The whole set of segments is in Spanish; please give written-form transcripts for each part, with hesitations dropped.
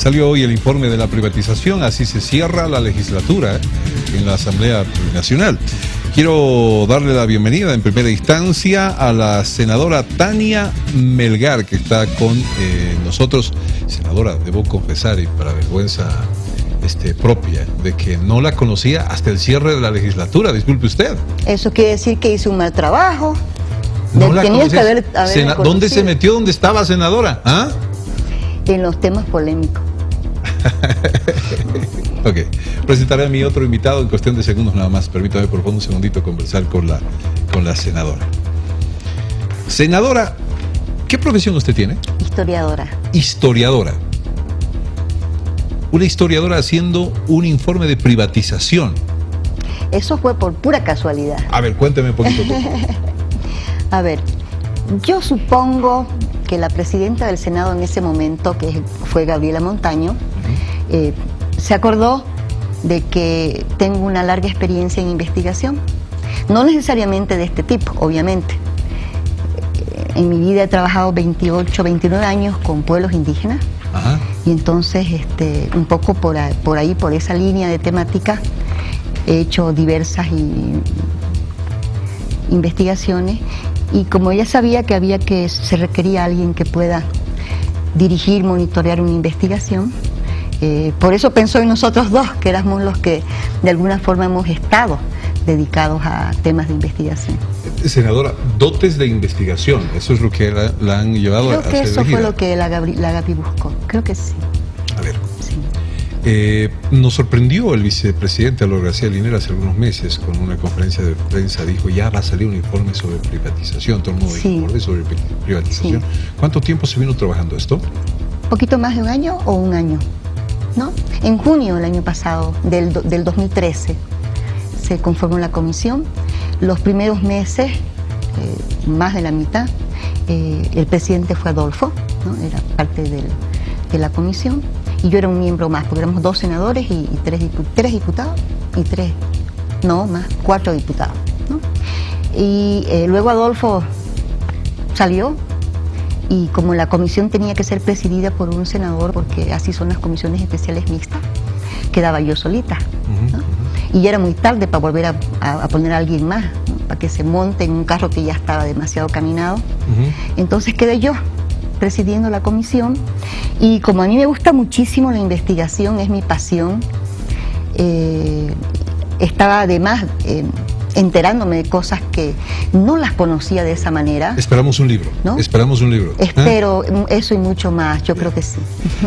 salió hoy el informe de la privatización, así se cierra la legislatura en la Asamblea Nacional. Quiero darle la bienvenida en primera instancia a la senadora Tania Melgar, que está con nosotros. Senadora, debo confesar, y para vergüenza propia, de que no la conocía hasta el cierre de la legislatura, disculpe usted. Eso quiere decir que hizo un mal trabajo. No la conocía. ¿Dónde se metió? metió? ¿Dónde estaba, senadora? ¿Ah? En los temas polémicos. Ok, presentaré a mi otro invitado en cuestión de segundos nada más. Permítame por favor un segundito conversar con la senadora. Senadora, ¿qué profesión usted tiene? Historiadora. Historiadora. Una historiadora haciendo un informe de privatización. Eso fue por pura casualidad. A ver, cuénteme un poquito, por favor. A ver, yo supongo que la presidenta del Senado en ese momento, que fue Gabriela Montaño, se acordó de que tengo una larga experiencia en investigación, no necesariamente de este tipo, obviamente. En mi vida he trabajado 28, 29 años con pueblos indígenas. Ajá. Y entonces, un poco por ahí, por esa línea de temática, he hecho diversas investigaciones. Y como ella sabía que se requería alguien que pueda dirigir, monitorear una investigación, por eso pensó en nosotros dos, que éramos los que de alguna forma hemos estado dedicados a temas de investigación. Senadora, dotes de investigación, eso es lo que la han llevado a ser Creo que eso elegida. fue lo que la Gaby buscó, creo que sí. A ver, Sí. nos sorprendió el vicepresidente Álvaro García Linera hace algunos meses con una conferencia de prensa, dijo ya va a salir un informe sobre privatización, todo el mundo dijo, informe sobre privatización. Sí. ¿Cuánto tiempo se vino trabajando esto? ¿Un poquito más de un año o un año? ¿No? En junio del año pasado, del 2013, se conformó la comisión. Los primeros meses, más de la mitad, el presidente fue Adolfo, ¿no? Era parte de la comisión, y yo era un miembro más, porque éramos 2 senadores y 3 diputados, y 4 diputados, ¿no? Y luego Adolfo salió, y como la comisión tenía que ser presidida por un senador, porque así son las comisiones especiales mixtas, quedaba yo solita, ¿no? Y ya era muy tarde para volver a poner a alguien más, ¿no? Para que se monte en un carro que ya estaba demasiado caminado. Entonces quedé yo presidiendo la comisión, y como a mí me gusta muchísimo la investigación, es mi pasión, estaba además enterándome de cosas que no las conocía de esa manera. Esperamos un libro, ¿no? Esperamos un libro. Espero eso y mucho más, yo creo que sí.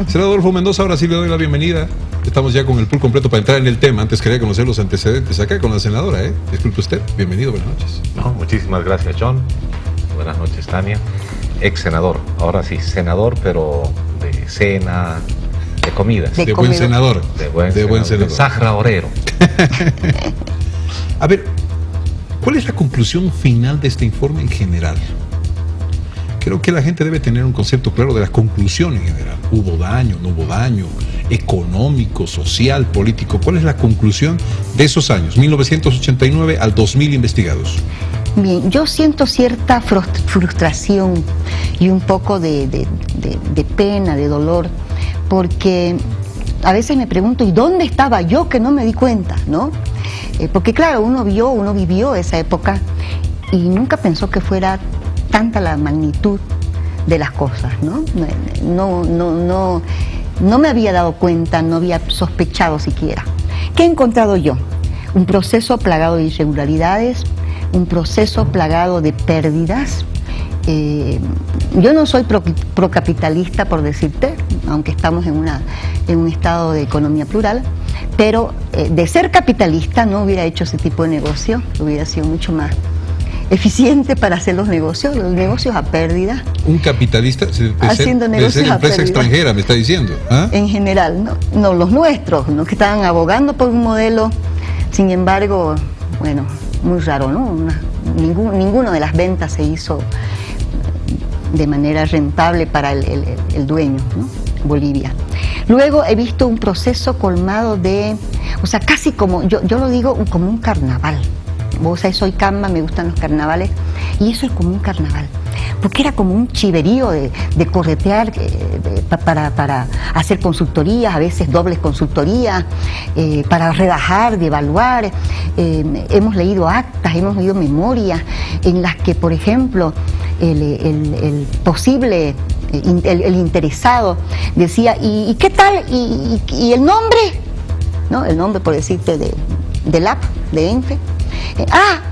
Senador Adolfo Mendoza, ahora sí le doy la bienvenida. Estamos ya con el pool completo para entrar en el tema. Antes quería conocer los antecedentes acá con la senadora, Disculpe usted. Bienvenido, buenas noches. No, muchísimas gracias, John. Buenas noches, Tania. Ex senador, ahora sí, senador, pero de cena, de comidas. De buen senador. De buen senador. De Sahara Orero. A ver, ¿cuál es la conclusión final de este informe en general? Creo que la gente debe tener un concepto claro de la conclusión en general. ¿Hubo daño, no hubo daño? Económico, social, político. ¿Cuál es la conclusión de esos años, 1989 al 2000 investigados? Bien, yo siento cierta frustración y un poco de pena, de dolor, porque a veces me pregunto, ¿y dónde estaba yo que no me di cuenta, no? Porque claro, uno vivió esa época y nunca pensó que fuera tanta la magnitud de las cosas, ¿no? No me había dado cuenta, no había sospechado siquiera. ¿Qué he encontrado yo? Un proceso plagado de irregularidades, un proceso plagado de pérdidas. Yo no soy procapitalista, por decirte, aunque estamos en un estado de economía plural, pero de ser capitalista no hubiera hecho ese tipo de negocio, hubiera sido mucho más eficiente para hacer los negocios a pérdida. Un capitalista haciendo negocios de ser empresa extranjera, me está diciendo. En general, no los nuestros, ¿no? Que estaban abogando por un modelo, sin embargo, bueno, muy raro, ¿no? Ninguno de las ventas se hizo de manera rentable para el dueño, ¿no? Bolivia. Luego he visto un proceso colmado de, o sea, casi como, yo lo digo como un carnaval. vos sabés, soy camba, me gustan los carnavales, y eso es como un carnaval, porque era como un chiverío de corretear para hacer consultorías, a veces dobles consultorías, para redajar, de evaluar. Hemos leído actas, hemos leído memorias en las que, por ejemplo, el posible, el interesado decía, ¿y qué tal? ¿Y el nombre? ¿No? El nombre, por decirte, del app, de ENFE.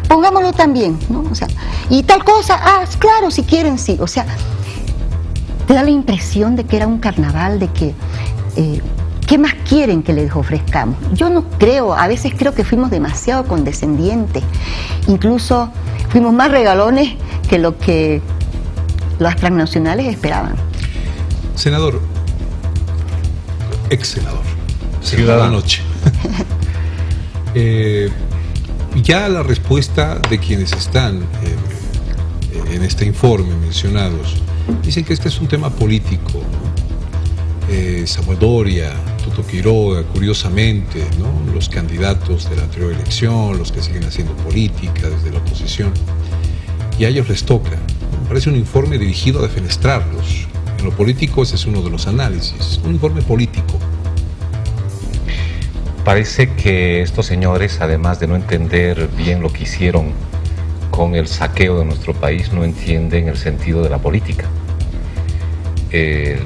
Pongámoslo también, ¿no? O sea, y tal cosa, claro, si quieren, sí. O sea, te da la impresión de que era un carnaval, de que, ¿qué más quieren que les ofrezcamos? Yo no creo, a veces creo que fuimos demasiado condescendientes, incluso fuimos más regalones que lo que las transnacionales esperaban. Senador, ex senador, ciudadano. Noche. Ya la respuesta de quienes están en este informe mencionados dicen que este es un tema político, ¿no? Samuel Doria, Tuto Quiroga, curiosamente, ¿no? Los candidatos de la anterior elección, los que siguen haciendo política desde la oposición, y a ellos les toca. Parece un informe dirigido a defenestrarlos. En lo político ese es uno de los análisis, un informe político. Parece que estos señores, además de no entender bien lo que hicieron con el saqueo de nuestro país, no entienden el sentido de la política.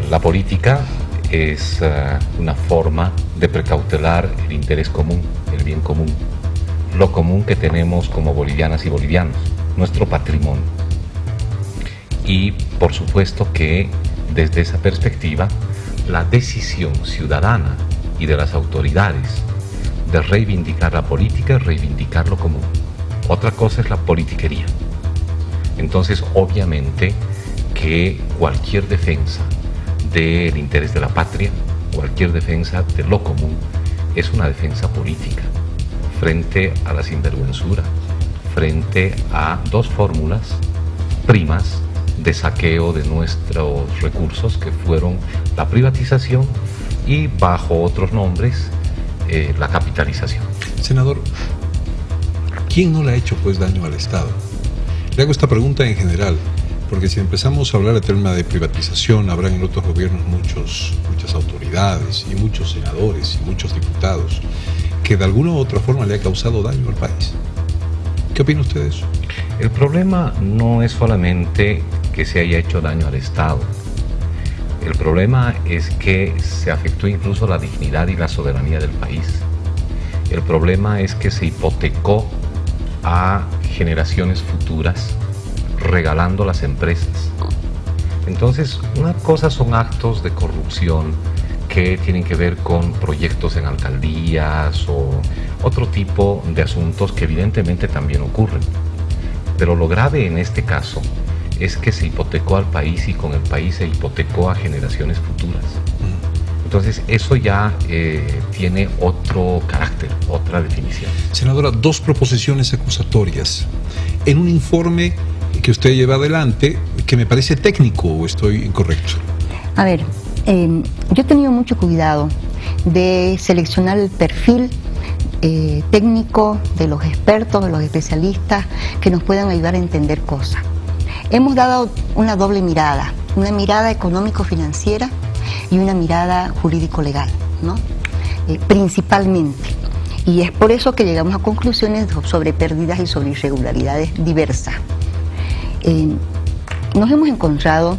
La política es una forma de precautelar el interés común, el bien común, lo común que tenemos como bolivianas y bolivianos, nuestro patrimonio. Y por supuesto que desde esa perspectiva, la decisión ciudadana y de las autoridades de reivindicar la política, reivindicar lo común. Otra cosa es la politiquería. Entonces, obviamente que cualquier defensa del interés de la patria, cualquier defensa de lo común, es una defensa política frente a la sinvergüenzura, frente a dos fórmulas primas de saqueo de nuestros recursos, que fueron la privatización y, bajo otros nombres, la capitalización. Senador, ¿quién no le ha hecho pues daño al Estado? Le hago esta pregunta en general, porque si empezamos a hablar del tema de privatización, habrá en otros gobiernos muchas autoridades y muchos senadores y muchos diputados que de alguna u otra forma le ha causado daño al país. ¿Qué opina usted de eso? El problema no es solamente que se haya hecho daño al Estado. El problema es que se afectó incluso la dignidad y la soberanía del país. El problema es que se hipotecó a generaciones futuras regalando las empresas. Entonces, una cosa son actos de corrupción que tienen que ver con proyectos en alcaldías o otro tipo de asuntos que evidentemente también ocurren. Pero lo grave en este caso es que se hipotecó al país y con el país se hipotecó a generaciones futuras. Entonces eso ya tiene otro carácter, otra definición. Senadora, dos proposiciones acusatorias en un informe que usted lleva adelante que me parece técnico, ¿o estoy incorrecto? A ver, yo he tenido mucho cuidado de seleccionar el perfil técnico de los expertos, de los especialistas que nos puedan ayudar a entender cosas. Hemos dado una doble mirada, una mirada económico-financiera y una mirada jurídico-legal, ¿no? Principalmente. Y es por eso que llegamos a conclusiones sobre pérdidas y sobre irregularidades diversas. Nos hemos encontrado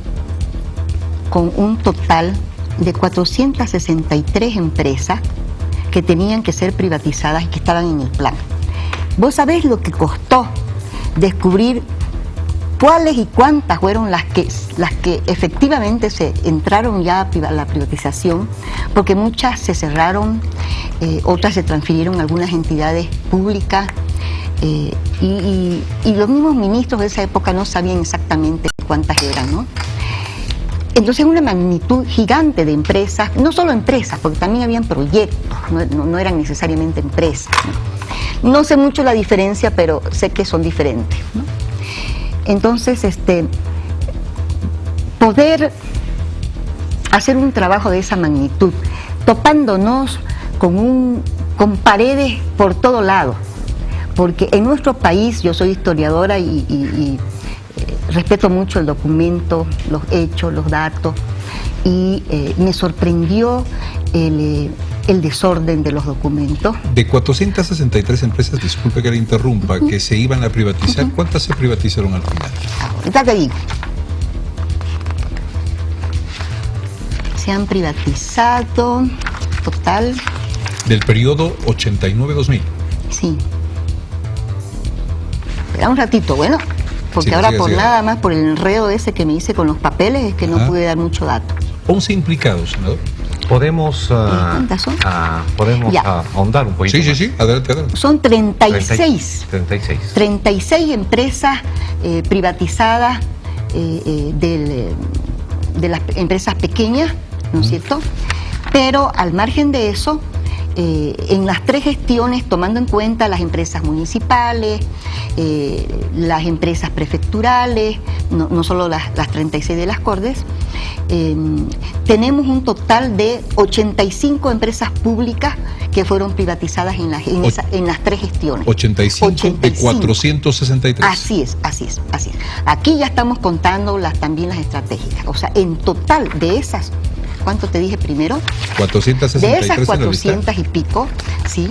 con un total de 463 empresas que tenían que ser privatizadas y que estaban en el plan. ¿Vos sabés lo que costó descubrir cuáles y cuántas fueron las que efectivamente se entraron ya a la privatización? Porque muchas se cerraron, otras se transfirieron a algunas entidades públicas, y los mismos ministros de esa época no sabían exactamente cuántas eran, ¿no? Entonces una magnitud gigante de empresas, no solo empresas, porque también habían proyectos, no eran necesariamente empresas, ¿no? No sé mucho la diferencia, pero sé que son diferentes, ¿no? Entonces, poder hacer un trabajo de esa magnitud, topándonos con paredes por todo lado, porque en nuestro país, yo soy historiadora y respeto mucho el documento, los hechos, los datos, y me sorprendió el desorden de los documentos. De 463 empresas, disculpe que le interrumpa, que se iban a privatizar, ¿cuántas se privatizaron al final? Ahorita te digo. Se han privatizado, total... Del periodo 89-2000. Sí. Espera un ratito, bueno, porque sí, ahora siga, por siga. Nada más, por el enredo ese que me hice con los papeles, es que no pude dar mucho dato. 11 implicados, senador. Podemos, ¿Cuántas son? ahondar un poquito. Sí, más. adelante. Son 36. 36. 36 empresas privatizadas de las empresas pequeñas, ¿no es cierto? Pero al margen de eso, en las 3 gestiones, tomando en cuenta las empresas municipales, las empresas prefecturales, no solo las 36 de las Cortes, tenemos un total de 85 empresas públicas que fueron privatizadas en las 3 gestiones. 85 de 463. Así es. Aquí ya estamos contando también las estratégicas. O sea, en total de esas, ¿cuánto te dije primero? 463. De esas 400 y pico, ¿sí?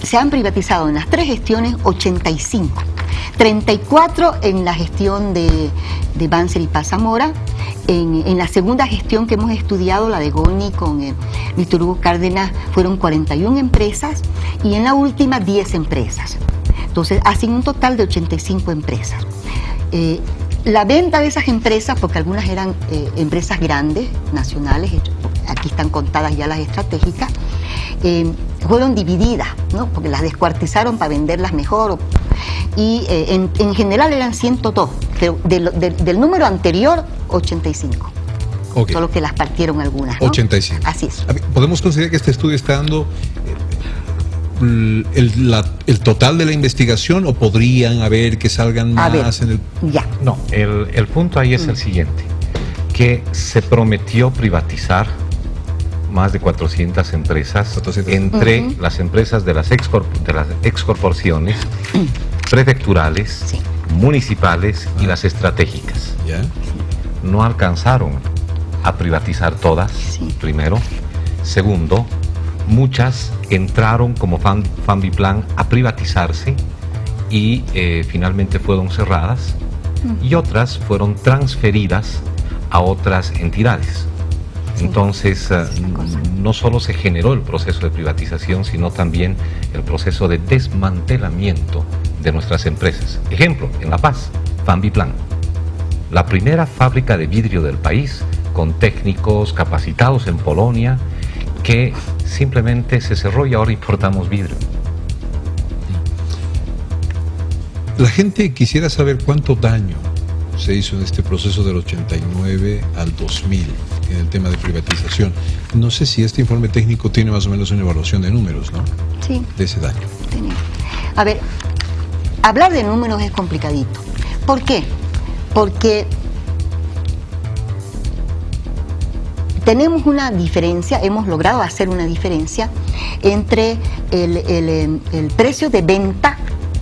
Se han privatizado en las 3 gestiones 85. 34 en la gestión de Banzer y Paz Zamora. En la segunda gestión que hemos estudiado, la de Goni con Víctor Hugo Cárdenas, fueron 41 empresas, y en la última 10 empresas. Entonces, hacen un total de 85 empresas. La venta de esas empresas, porque algunas eran empresas grandes, nacionales, aquí están contadas ya las estratégicas, fueron divididas, ¿no? Porque las descuartizaron para venderlas mejor. Y en general eran 102, pero del número anterior, 85. Okay. Solo que las partieron algunas, ¿no? 85. Así es. ¿Podemos considerar que este estudio está dando el total de la investigación, o podrían haber que salgan más en el...? Ya. No, el punto ahí es el siguiente, que se prometió privatizar más de 400 empresas, entre las empresas de las excorporaciones, prefecturales, sí, municipales y las estratégicas. ¿Ya? No alcanzaron a privatizar todas, sí, primero. Segundo, muchas entraron como Fambiplan a privatizarse y finalmente fueron cerradas, y otras fueron transferidas a otras entidades. sí. Entonces, no solo se generó el proceso de privatización, sino también el proceso de desmantelamiento de nuestras empresas. Ejemplo, en La Paz, Fambiplan, la primera fábrica de vidrio del país, con técnicos capacitados en Polonia, que simplemente se cerró y ahora importamos vidrio. La gente quisiera saber cuánto daño se hizo en este proceso del 89 al 2000 en el tema de privatización. No sé si este informe técnico tiene más o menos una evaluación de números, ¿no? Sí. De ese daño. A ver, hablar de números es complicadito. ¿Por qué? Porque tenemos una diferencia, hemos logrado hacer una diferencia entre el precio de venta,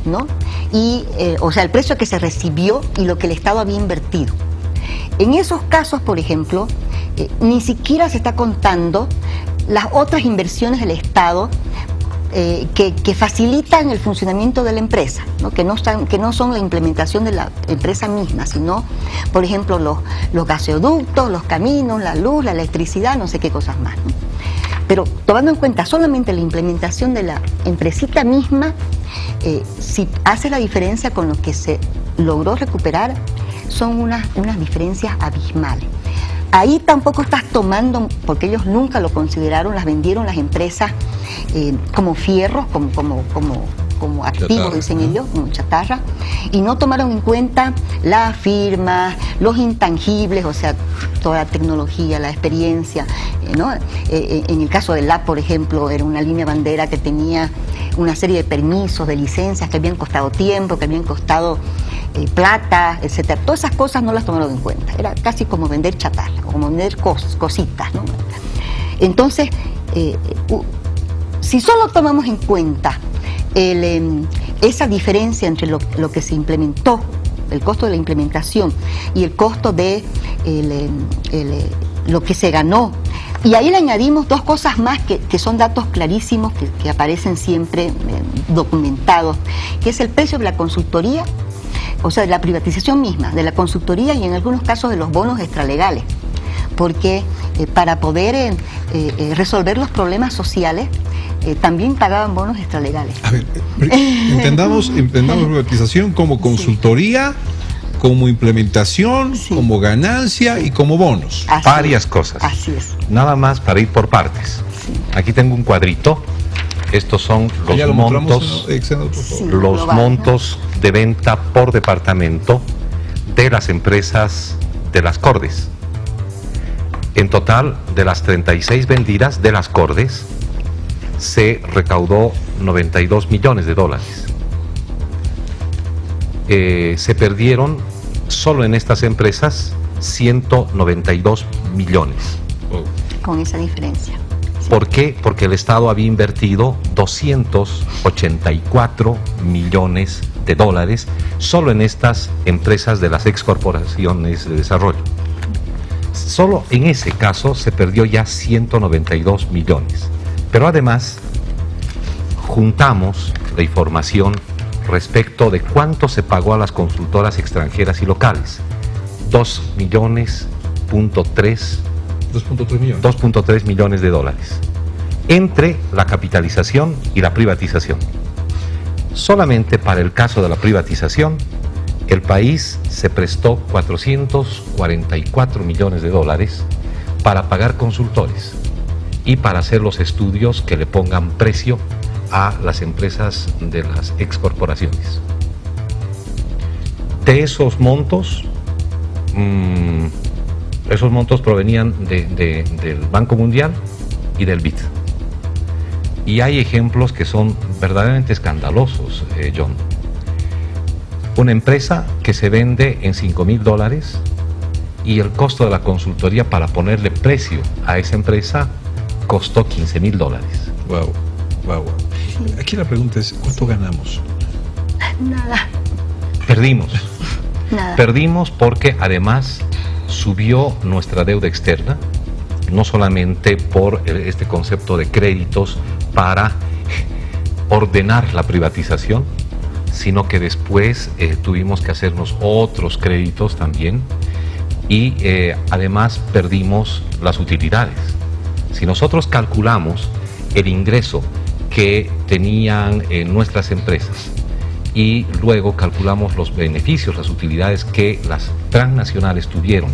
¿no? Y, o sea, el precio que se recibió y lo que el Estado había invertido. En esos casos, por ejemplo, ni siquiera se está contando las otras inversiones del Estado que facilitan el funcionamiento de la empresa, ¿no? Que no son la implementación de la empresa misma, sino, por ejemplo, los gasoductos, los caminos, la luz, la electricidad, no sé qué cosas más, ¿no? Pero tomando en cuenta solamente la implementación de la empresita misma, si hace la diferencia con lo que se logró recuperar, son unas diferencias abismales. Ahí tampoco estás tomando, porque ellos nunca lo consideraron, las vendieron las empresas como fierros, como activos, chatarra, dicen ¿no? ellos, como chatarra, y no tomaron en cuenta las firmas, los intangibles, o sea, toda la tecnología, la experiencia, ¿no? En el caso del LAP, por ejemplo, era una línea bandera que tenía una serie de permisos, de licencias que habían costado tiempo, que habían costado plata, etcétera. Todas esas cosas no las tomaron en cuenta. Era casi como vender chatarra, como vender cositas, ¿no? Entonces, si solo tomamos en cuenta esa diferencia entre lo que se implementó, el costo de la implementación y el costo de lo que se ganó. Y ahí le añadimos dos cosas más que son datos clarísimos que aparecen siempre documentados, que es el precio de la consultoría, o sea, de la privatización misma, de la consultoría y en algunos casos de los bonos extralegales. Porque para poder resolver los problemas sociales también pagaban bonos extralegales. A ver, entendamos privatización como consultoría, como implementación, sí, como ganancia y como bonos. Así varias cosas. Así es. Nada más para ir por partes. Sí. Aquí tengo un cuadrito. Estos son los montos, montos de venta por departamento de las empresas de las Cordes. En total, de las 36 vendidas de las Cordes, se recaudó $92 millones. Se perdieron solo en estas empresas 192 millones. Con esa diferencia. ¿Por qué? Porque el Estado había invertido 284 millones de dólares solo en estas empresas de las excorporaciones de desarrollo. Solo en ese caso se perdió ya 192 millones. Pero además, juntamos la información respecto de cuánto se pagó a las consultoras extranjeras y locales. 2.3 millones de dólares entre la capitalización y la privatización. Solamente para el caso de la privatización, el país se prestó 444 millones de dólares para pagar consultores y para hacer los estudios que le pongan precio a las empresas de las excorporaciones. De esos montos, provenían del Banco Mundial y del BID. Y hay ejemplos que son verdaderamente escandalosos, John. Una empresa que se vende en $5,000 y el costo de la consultoría para ponerle precio a esa empresa costó $15,000. Wow. Sí. Aquí la pregunta es, ¿cuánto ganamos? Nada. Perdimos. Nada. Perdimos porque además subió nuestra deuda externa, no solamente por este concepto de créditos para ordenar la privatización, sino que después tuvimos que hacernos otros créditos también y además perdimos las utilidades. Si nosotros calculamos el ingreso que tenían nuestras empresas y luego calculamos los beneficios, las utilidades que las transnacionales tuvieron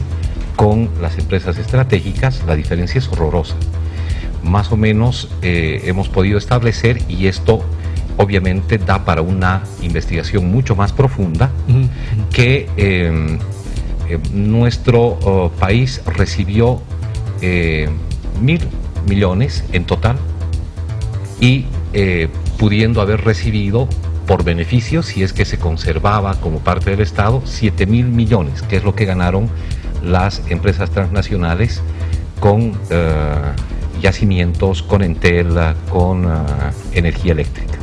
con las empresas estratégicas, la diferencia es horrorosa. Más o menos hemos podido establecer, y esto obviamente da para una investigación mucho más profunda, que nuestro país recibió 1.000 millones en total y pudiendo haber recibido por beneficios, si es que se conservaba como parte del Estado, 7.000 millones, que es lo que ganaron las empresas transnacionales con yacimientos, con Entel, con energía eléctrica.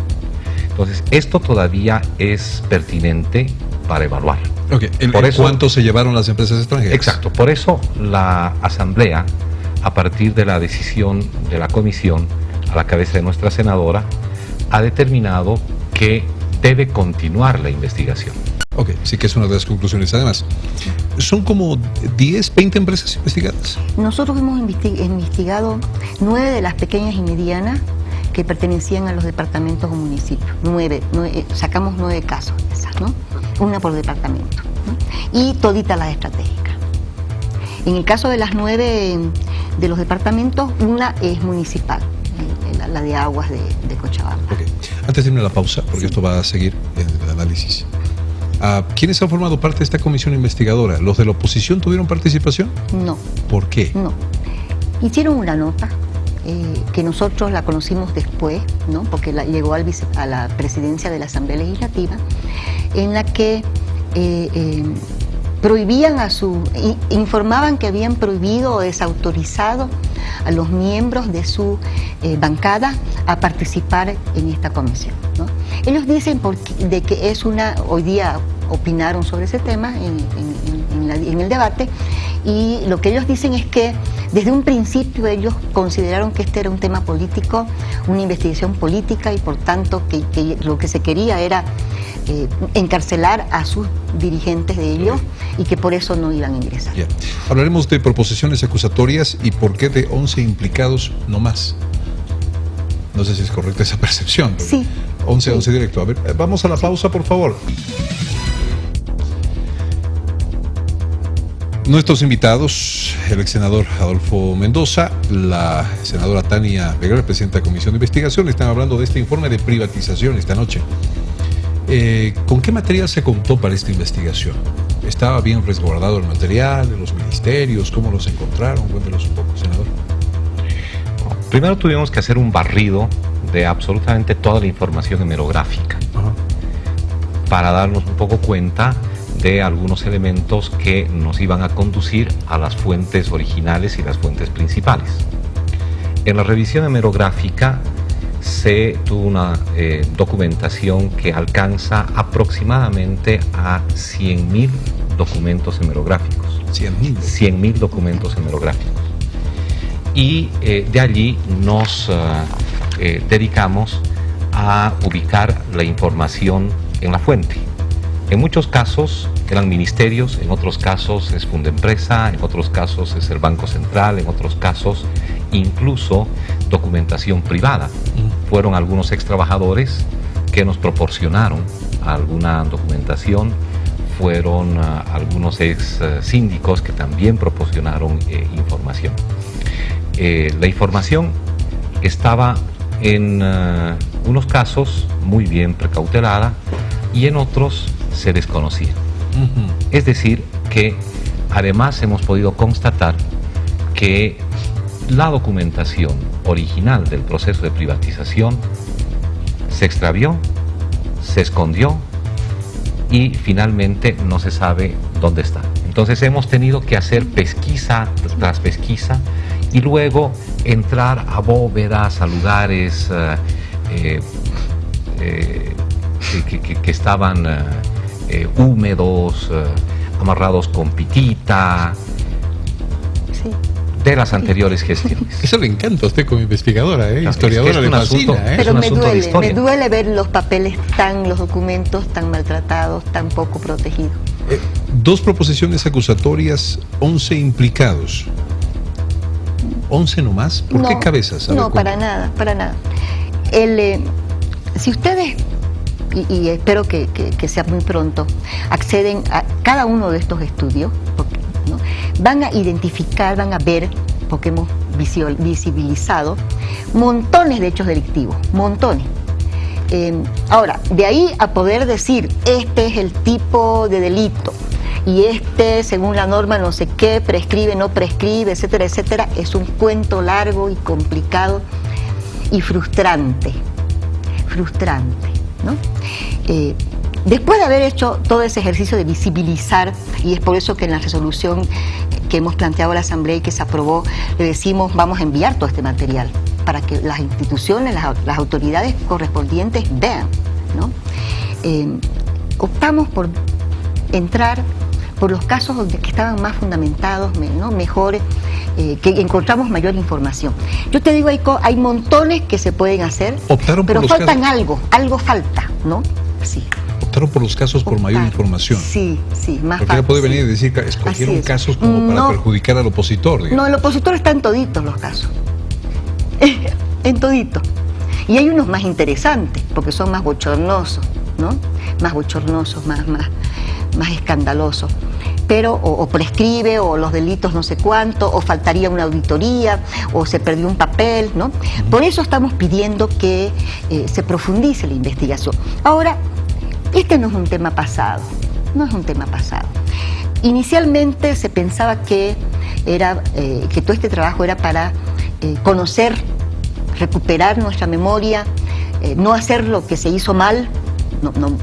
Entonces, esto todavía es pertinente para evaluar. Okay. Por eso, ¿cuánto se llevaron las empresas extranjeras? Exacto, por eso la Asamblea, a partir de la decisión de la Comisión, a la cabeza de nuestra senadora, ha determinado que debe continuar la investigación. Ok, sí que es una de las conclusiones. Además, ¿son como 10, 20 empresas investigadas? Nosotros hemos investigado 9 de las pequeñas y medianas que pertenecían a los departamentos o municipios. 9, sacamos 9 casos de esas, ¿no? Una por departamento, ¿no? Y todita las estratégicas. En el caso de las 9 de los departamentos, una es municipal, la de aguas de Cochabamba. Okay. Antes de irme a la pausa, porque esto va a seguir el análisis. ¿Quiénes han formado parte de esta comisión investigadora? ¿Los de la oposición tuvieron participación? No. ¿Por qué? No. Hicieron una nota que nosotros la conocimos después, ¿no? Porque llegó a la presidencia de la Asamblea Legislativa, en la que prohibían informaban que habían prohibido o desautorizado a los miembros de su bancada a participar en esta comisión, ¿no? Ellos dicen de que es hoy día opinaron sobre ese tema en el debate, y lo que ellos dicen es que desde un principio ellos consideraron que este era un tema político, una investigación política, y por tanto que lo que se quería era encarcelar a sus dirigentes de ellos, y que por eso no iban a ingresar. Yeah. Hablaremos de proposiciones acusatorias y por qué de 11 implicados no más. No sé si es correcta esa percepción. Sí. 11 directo. A ver, vamos a la pausa, por favor. Nuestros invitados, el ex senador Adolfo Mendoza, la senadora Tania Vergara, presidenta de la Comisión de Investigación, están hablando de este informe de privatización esta noche. ¿Con qué material se contó para esta investigación? ¿Estaba bien resguardado el material de los ministerios? ¿Cómo los encontraron? Cuéntenos un poco, senador. Primero tuvimos que hacer un barrido de absolutamente toda la información hemerográfica. Ajá. Para darnos un poco cuenta de algunos elementos que nos iban a conducir a las fuentes originales y las fuentes principales. En la revisión hemerográfica se tuvo una documentación que alcanza aproximadamente a 100.000 documentos hemerográficos. 100.000 documentos hemerográficos. Y de allí nos dedicamos a ubicar la información en la fuente. En muchos casos eran ministerios, en otros casos es Fundempresa, en otros casos es el Banco Central, en otros casos incluso documentación privada. Fueron algunos ex trabajadores que nos proporcionaron alguna documentación, fueron algunos ex síndicos que también proporcionaron información. La información estaba en unos casos muy bien precautelada y en otros se desconocía. Es decir, que además hemos podido constatar que la documentación original del proceso de privatización se extravió, se escondió y finalmente no se sabe dónde está. Entonces hemos tenido que hacer pesquisa tras pesquisa y luego entrar a bóvedas, a lugares que estaban húmedos, amarrados con pitita, Sí. de las anteriores gestiones. Eso le encanta a usted como investigadora, historiadora, le fascina. Pero me historia. duele ver los papeles los documentos tan maltratados, tan poco protegidos. 2 proposiciones acusatorias, 11 implicados. 11 nomás. ¿Por qué cabezas? No, para nada, para nada. Si ustedes, y espero que sea muy pronto, acceden a cada uno de estos estudios, ¿no? Van a identificar, van a ver, porque hemos visibilizado montones de hechos delictivos, montones. Ahora, de ahí a poder decir, este es el tipo de delito, y según la norma no sé qué, prescribe, no prescribe, etcétera, etcétera, es un cuento largo y complicado y frustrante, ¿no? Después de haber hecho todo ese ejercicio de visibilizar, y es por eso que en la resolución que hemos planteado a la Asamblea y que se aprobó, le decimos vamos a enviar todo este material para que las instituciones, las autoridades correspondientes vean, ¿no? Optamos por entrar por los casos que estaban más fundamentados, ¿no? Mejores, que encontramos mayor información. Yo te digo, hay montones que se pueden hacer, pero faltan algo falta, ¿no? Sí. Optaron por los casos por mayor información. Sí, más porque ella puede venir y decir que escogieron casos como para perjudicar al opositor, digamos. No, el opositor está en toditos los casos. En todito. Y hay unos más interesantes, porque son más bochornosos, ¿no? Más bochornosos, más escandalosos. Pero o prescribe, o los delitos no sé cuánto, o faltaría una auditoría, o se perdió un papel, ¿no? Por eso estamos pidiendo que se profundice la investigación. Ahora, este no es un tema pasado, Inicialmente se pensaba que todo este trabajo era para conocer, recuperar nuestra memoria, no hacer lo que se hizo mal,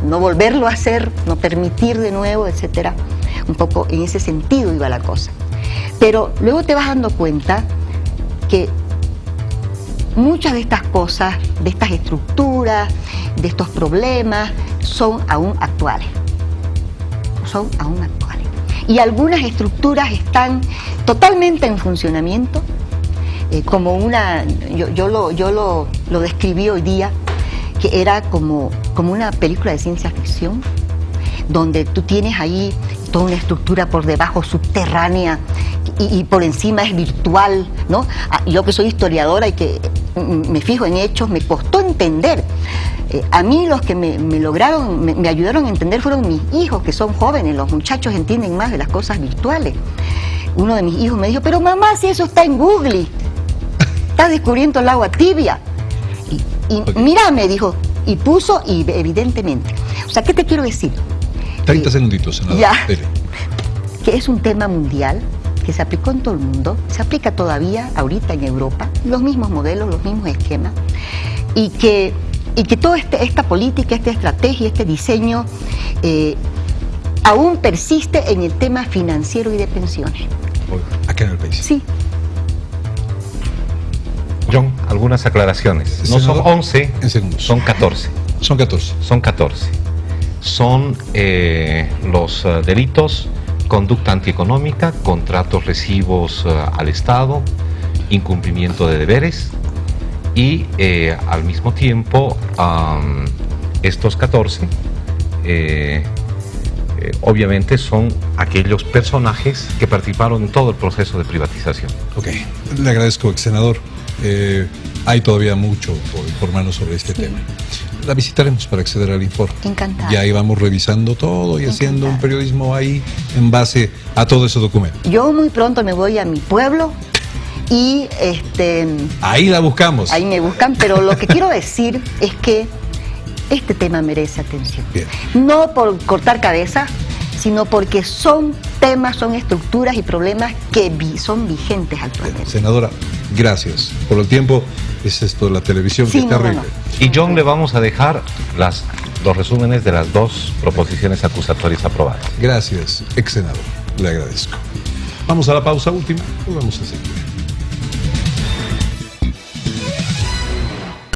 no volverlo a hacer, no permitir de nuevo, etcétera. Un poco en ese sentido iba la cosa. Pero luego te vas dando cuenta que muchas de estas cosas, de estas estructuras, de estos problemas, son aún actuales. Son aún actuales. Y algunas estructuras están totalmente en funcionamiento, como una, yo lo describí hoy día, que era como una película de ciencia ficción, donde tú tienes ahí toda una estructura por debajo subterránea y por encima es virtual, ¿no? Yo que soy historiadora y que me fijo en hechos, me costó entender. A mí los que me ayudaron a entender fueron mis hijos, que son jóvenes, los muchachos entienden más de las cosas virtuales. Uno de mis hijos me dijo, pero mamá, si eso está en Google, estás descubriendo el agua tibia. Y mira, me dijo, y puso, y evidentemente. O sea, ¿qué te quiero decir? 30 segunditos, senador. Ya, que es un tema mundial, que se aplicó en todo el mundo, se aplica todavía ahorita en Europa, los mismos modelos, los mismos esquemas, y que toda esta política, esta estrategia, este diseño aún persiste en el tema financiero y de pensiones. Acá en el país. Sí. John, algunas aclaraciones. No son 11, son 14. Son 14. Son 14. Son los delitos: conducta antieconómica, contratos lesivos al Estado, incumplimiento de deberes y al mismo tiempo estos 14 obviamente son aquellos personajes que participaron en todo el proceso de privatización. Ok, le agradezco, ex senador. Hay todavía mucho por informarnos sobre este tema. La visitaremos para acceder al informe. Encantada. Ya íbamos revisando todo y haciendo un periodismo ahí en base a todo ese documento. Yo muy pronto me voy a mi pueblo y ahí la buscamos. Ahí me buscan, pero lo que quiero decir es que este tema merece atención. Bien. No por cortar cabeza, sino porque son temas, son estructuras y problemas que son vigentes actualmente. Senadora, gracias por el tiempo. Es esto de la televisión, sí, que es terrible. Y John, le vamos a dejar los resúmenes de las 2 proposiciones acusatorias aprobadas. Gracias, ex senador. Le agradezco. Vamos a la pausa última y vamos a seguir.